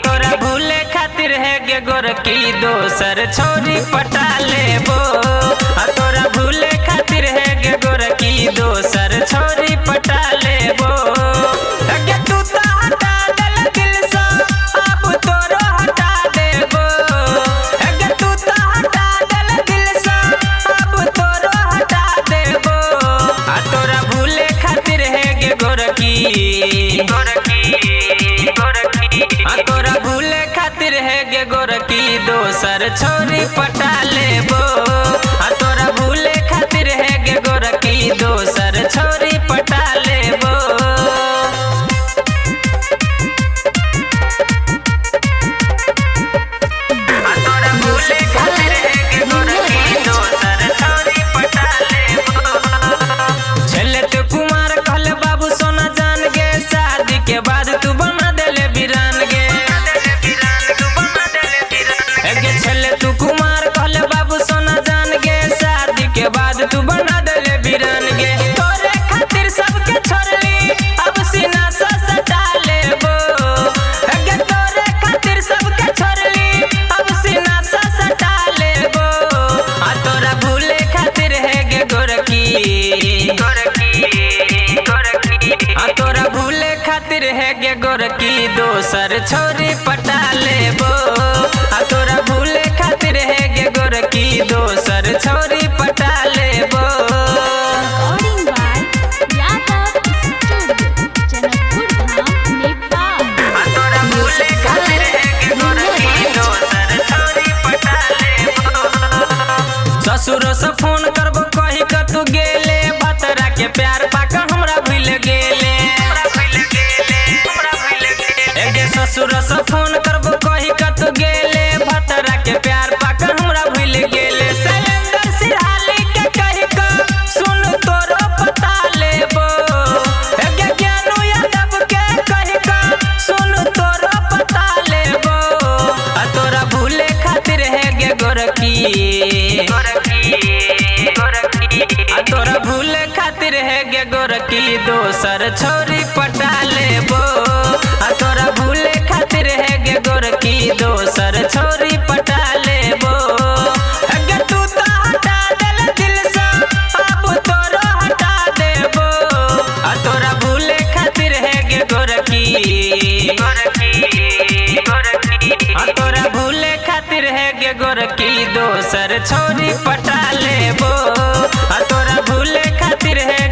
तोरा भूले खातिर है गे गोरकी दोसर छोरी पटा लेबो। तोरा भूले खातिर है गे गोरकी दोसर छोरी पटा लेबो। गे तू तो हटा देल दिल से अब तोरो हटा देबो। गे तू तो हटा देल दिल से अब तोरो हटा देबो। तोरा भूले खातिर है गे गोरकी तोरा भूले खातिर है गे गोरकी दोसर छोरी पटा लेबो। तोरा भूले खातिर है गे गोरकी दोसर छोरी पटा लेबो। तोरा भूले खातिर है गे गोरकी दोसर छोरी पटा लेबो। चले तो कुमार कहले बाबू सोना जान गे शादी के बाद तू बना देले वीरान गे। तू कुमार कहले बाबू सोना जान गे शादी के बाद तू बना देले वीरान गे। तोरे खातिर सबके छोड़ली अब सीना से सटा लेबो। गे तोरे खातिर सबके छोड़ली अब सीना से सटा लेबो। तोरा भूले खातिर है गे गोरकी तोरा भूले खातिर है गे गोरकी दोसर छोरी पटा लेबो। तोरा भूले खातिर है गे गोरकी दोसर छोरी पटा लेबो। तोरा भूले खातिर है गे गोरकी दोसर छोरी पटा लेबो। ससुरो से फोन करबो कही क तू गेले बतरा के प्यार पाका हमरा भूल गेले। ससुरो से फोन करबो कही क तू गेले बतरा के प्यार पाका हमरा भूल गेले। शैलेंद्र सिरहाली के कही क सुन तोरो पता लेबो। गे ज्ञानू यादव के कही क सुन तोरो पता लेबो। तोरा भूले खातिर है गे गोरकी तोरा भूले खातिर है गे गोरकी दोसर छोरी पटा लेबो। तोरा भूले खातिर है गे गोरकी दोसर छोरी पटा लेबो। गे तू तो हटा देल दिल से अब तोरो हटा देबो। तोरा भूले खातिर है गे गोरकी तोरा भूले खातिर है गे गोरकी दोसर छोरी पटा लेबो। तोरा भूले खातिर है